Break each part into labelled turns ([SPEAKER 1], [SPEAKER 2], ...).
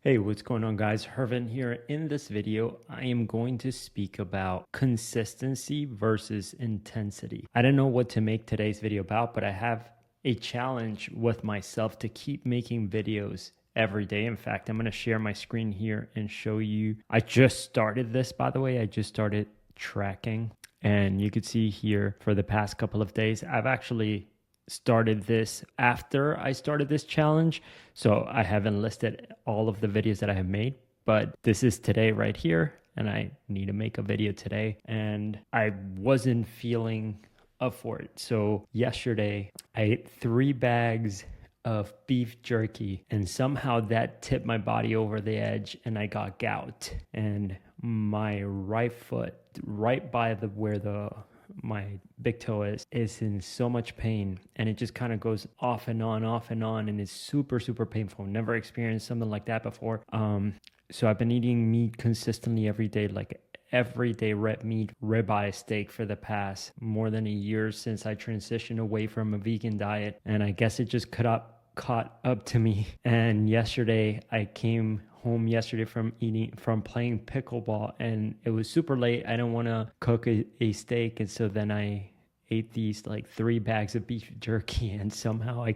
[SPEAKER 1] Hey, what's going on, guys? Hervin here. In this video, I am going to speak about consistency versus intensity. I don't know what to make today's video about, but I have a challenge with myself to keep making videos every day. In fact, I'm going to share my screen here and show you. I just started this, by the way. I just started tracking, and you could see here for the past couple of days, I've actually started this after I started this challenge. So I haven't listed all of the videos that I have made, but this is today right here. And I need to make a video today. And I wasn't feeling up for it. So yesterday I ate 3 bags of beef jerky, and somehow that tipped my body over the edge and I got gout. And my right foot, right by the where the my big toe is in so much pain, and it just kind of goes off and on, and it's super painful. Never experienced something like that before. So I've been eating meat consistently every day, like every day, red meat, ribeye steak for the past more than a year since I transitioned away from a vegan diet, and I guess it just caught up to me. And yesterday I came home yesterday from playing pickleball, and it was super late. I didn't want to cook a steak, and so then I ate these like 3 bags of beef jerky, and somehow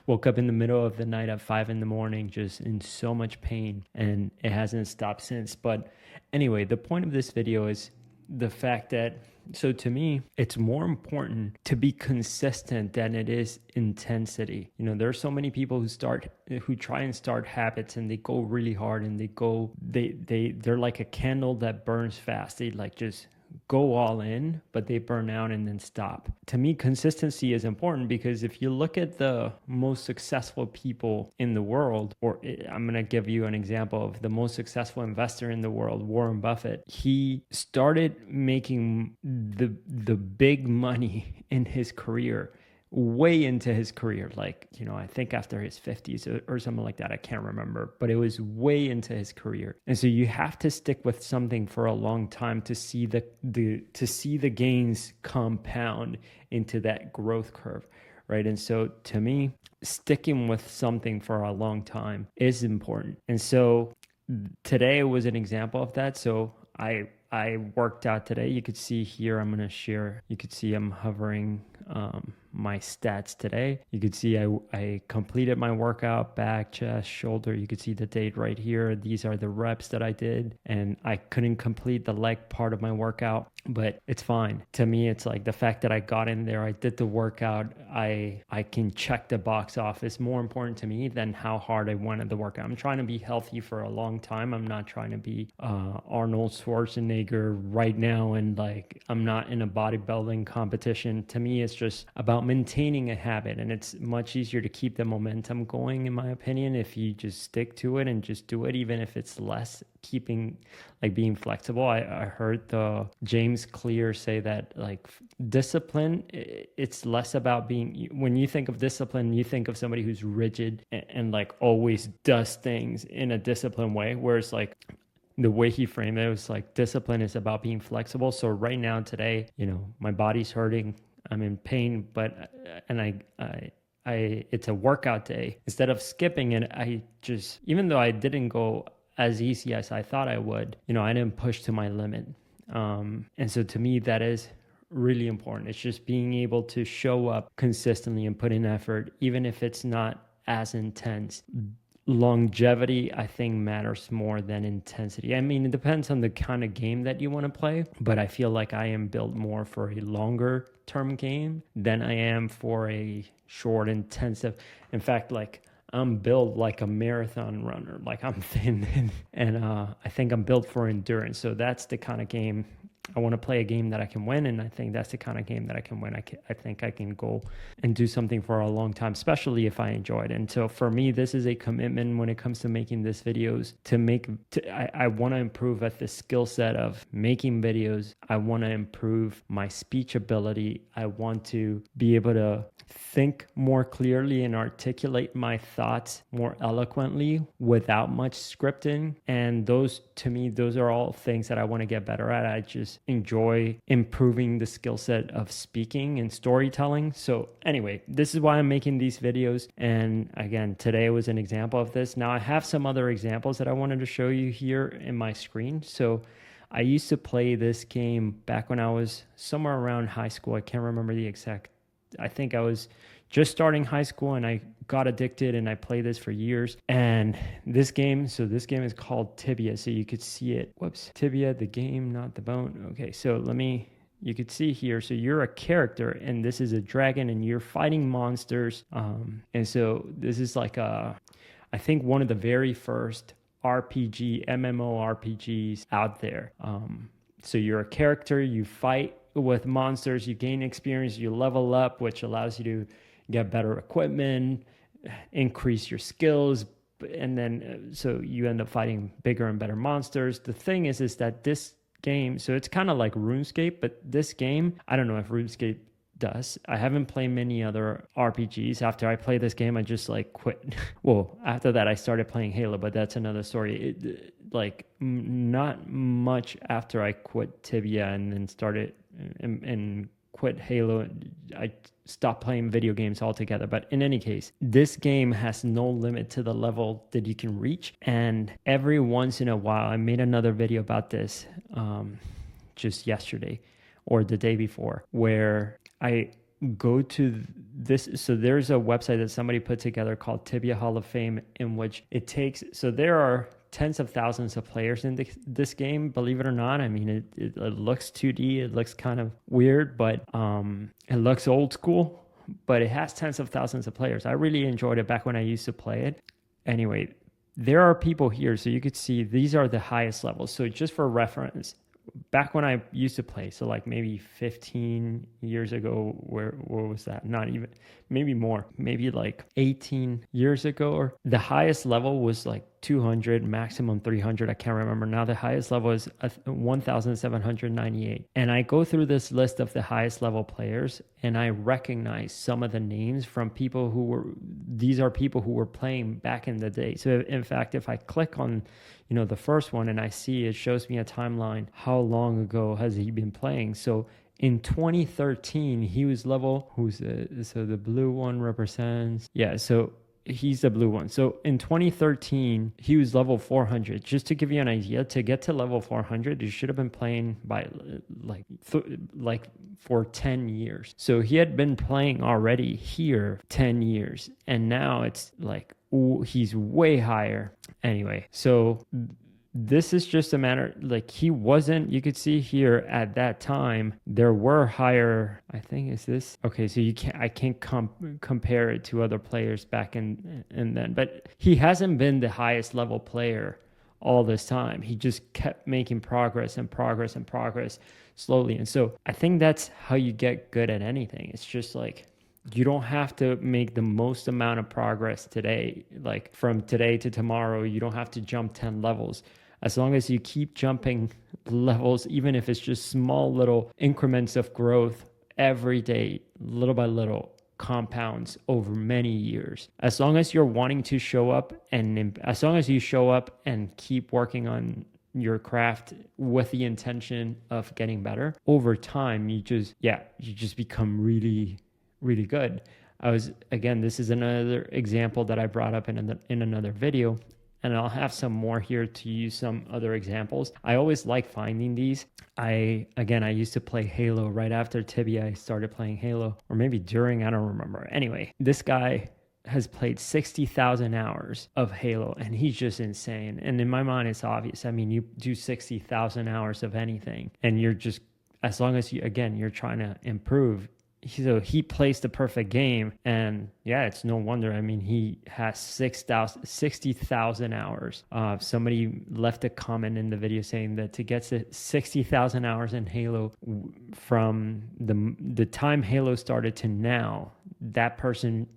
[SPEAKER 1] woke up in the middle of the night at 5 in the morning just in so much pain, and it hasn't stopped since. But anyway, the point of this video is the fact that, so to me, it's more important to be consistent than it is intensity. You know, there are so many people who try and start habits, and they go really hard, and they're like a candle that burns fast. They like just go all in, but they burn out and then stop. To me, consistency is important, because if you look at the most successful people in the world, or I'm going to give you an example of the most successful investor in the world, Warren Buffett. He started making the big money in his career way into his career, like, you know, I think after his 50s or something like that. I can't remember, but it was way into his career. And so you have to stick with something for a long time to see the gains compound into that growth curve, right? And so to me, sticking with something for a long time is important. And so today was an example of that. So I worked out today. You could see here, I'm going to share, you could see I'm hovering my stats today. You could see I completed my workout, back, chest, shoulder. You could see the date right here. These are the reps that I did, and I couldn't complete the leg part of my workout, but it's fine. To me, it's like the fact that I got in there, I did the workout, I can check the box off is more important to me than how hard I wanted the workout. I'm trying to be healthy for a long time. I'm not trying to be Arnold Schwarzenegger right now, and like I'm not in a bodybuilding competition. To me, it's just about maintaining a habit, and it's much easier to keep the momentum going, in my opinion, if you just stick to it and just do it, even if it's less, keeping like being flexible. I heard the James Clear say that like discipline, it's less about being, when you think of discipline, you think of somebody who's rigid and like always does things in a disciplined way, whereas like the way he framed it was like discipline is about being flexible. So right now, today, you know, my body's hurting, I'm in pain, but and it's a workout day. Instead of skipping it, I just, even though I didn't go as easy as I thought I would, you know, I didn't push to my limit. And so to me, that is really important. It's just being able to show up consistently and put in effort, even if it's not as intense. Longevity, I think, matters more than intensity. I mean, it depends on the kind of game that you want to play, but I feel like I am built more for a longer term game than I am for a short, intensive. In fact, like I'm built like a marathon runner, like I'm thin, and I think I'm built for endurance. So that's the kind of game I want to play, a game that I can win, and I think that's the kind of game that I can win. I think I can go and do something for a long time, especially if I enjoy it. And so for me, this is a commitment when it comes to making these videos. I want to improve at the skill set of making videos. I want to improve my speech ability. I want to be able to think more clearly and articulate my thoughts more eloquently without much scripting. And those, to me, those are all things that I want to get better at. just enjoy improving the skill set of speaking and storytelling. So anyway, this is why I'm making these videos. And again, today was an example of this. Now I have some other examples that I wanted to show you here in my screen. So I used to play this game back when I was somewhere around high school. I can't remember the exact, I think I was just starting high school and I got addicted and I played this for years. And this game is called Tibia. So you could see it. Whoops. Tibia, the game, not the bone. Okay, so you could see here. So you're a character and this is a dragon and you're fighting monsters. And so this is like I think one of the very first MMORPGs out there. So you're a character, you fight with monsters, you gain experience, you level up, which allows you to get better equipment, increase your skills, and then so you end up fighting bigger and better monsters. The thing is that this game, so it's kind of like RuneScape, but this game, I don't know if RuneScape does. I haven't played many other RPGs. After I played this game, I just quit. Well, after that, I started playing Halo, but that's another story. Not much after I quit Tibia and then started and quit Halo, I stopped playing video games altogether. But in any case, this game has no limit to the level that you can reach. And every once in a while, I made another video about this just yesterday or the day before, where I go to this. So there's a website that somebody put together called Tibia Hall of Fame, in which it takes, so there are tens of thousands of players in this game, believe it or not. I mean, it looks 2D, it looks kind of weird, but it looks old school, but it has tens of thousands of players. I really enjoyed it back when I used to play it. Anyway, there are people here, so you could see these are the highest levels. So just for reference, back when I used to play, so maybe 15 years ago, where was that? Not even, maybe more, maybe 18 years ago, or the highest level was 200, maximum 300. I can't remember. Now the highest level is 1,798. And I go through this list of the highest level players and I recognize some of the names from people these are people who were playing back in the day. So in fact, if I click on, the first one and I see, it shows me a timeline. How long ago has he been playing? So in 2013, he was level, so the blue one represents, so he's the blue one. So in 2013, he was level 400. Just to give you an idea, to get to level 400, you should have been playing by for 10 years. So he had been playing already here 10 years. And now it's he's way higher. Anyway, so this is just a matter, he wasn't, you could see here at that time, there were higher, I think is this, okay, so I can't compare it to other players back in then, but he hasn't been the highest level player all this time. He just kept making progress and progress and progress slowly. And so I think that's how you get good at anything. It's just you don't have to make the most amount of progress today, from today to tomorrow. You don't have to jump 10 levels. As long as you keep jumping levels, even if it's just small little increments of growth every day, little by little, compounds over many years. As long as you're wanting to show up, and as long as you show up and keep working on your craft with the intention of getting better, over time, you just become really, really good. This is another example that I brought up in another video. And I'll have some more here to use some other examples. I always like finding these. I used to play Halo right after Tibia. I started playing Halo, or maybe during, I don't remember. Anyway, this guy has played 60,000 hours of Halo, and he's just insane. And in my mind, it's obvious. I mean, you do 60,000 hours of anything, and you're just, as long as you're trying to improve. So he plays the perfect game, and it's no wonder. I mean, he has 60,000 hours. Somebody left a comment in the video saying that to get to 60,000 hours in Halo, from the time Halo started to now, that person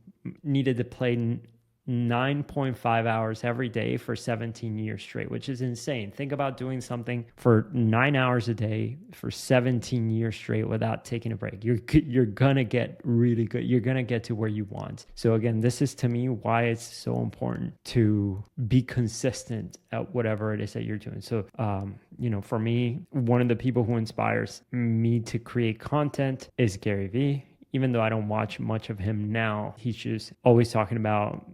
[SPEAKER 1] needed to play 9.5 hours every day for 17 years straight, which is insane. Think about doing something for 9 hours a day for 17 years straight without taking a break. You're gonna get really good. You're gonna get to where you want. So again, this is to me why it's so important to be consistent at whatever it is that you're doing. So for me, one of the people who inspires me to create content is Gary Vee. Even though I don't watch much of him now, he's just always talking about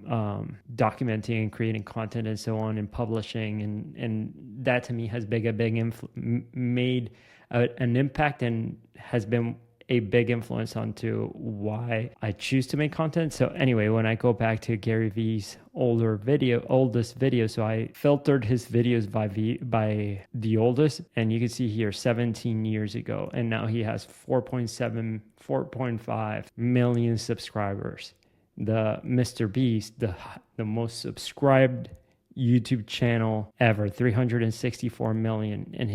[SPEAKER 1] documenting and creating content and so on and publishing. And that to me has made an impact and has been a big influence onto why I choose to make content. So anyway, when I go back to Gary Vee's oldest video, so I filtered his videos by the oldest, and you can see here 17 years ago, and now he has 4.5 million subscribers. The Mr. Beast, the most subscribed YouTube channel ever, 364 million, and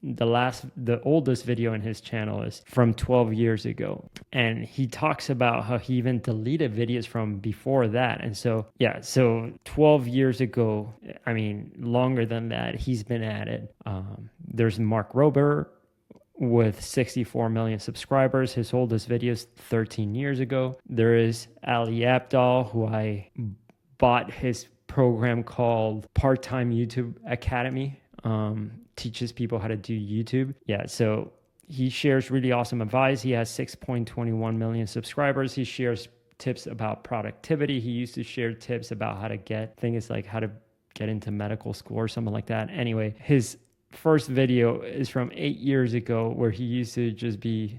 [SPEAKER 1] the oldest video in his channel is from 12 years ago. And he talks about how he even deleted videos from before that. And so 12 years ago, I mean, longer than that, he's been at it. There's Mark Rober with 64 million subscribers. His oldest video is 13 years ago. There is Ali Abdaal, who I bought his program called Part-Time YouTube Academy. Teaches people how to do YouTube. So he shares really awesome advice. He has 6.21 million subscribers. He shares tips about productivity. He used to share tips about how to get into medical school or something like that. Anyway, his first video is from 8 years ago, where he used to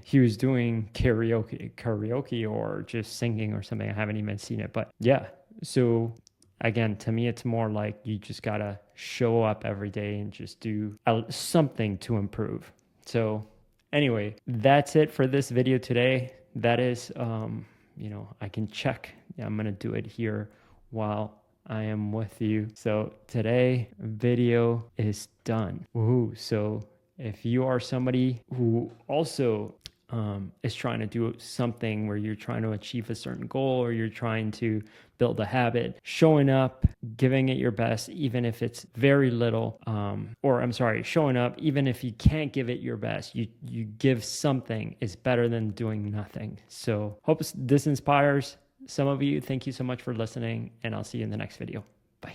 [SPEAKER 1] he was doing karaoke or just singing or something. I haven't even seen it, but yeah. So again, to me, it's more like you just gotta show up every day and just do something to improve. So anyway, that's it for this video today. That is, I can check. I'm gonna do it here while I am with you. So today video is done. Woohoo. So if you are somebody who also is trying to do something where you're trying to achieve a certain goal, or you're trying to build a habit, showing up, giving it your best, even if it's very little, showing up, even if you can't give it your best, you give something is better than doing nothing. So hope this inspires some of you. Thank you so much for listening, and I'll see you in the next video. Bye.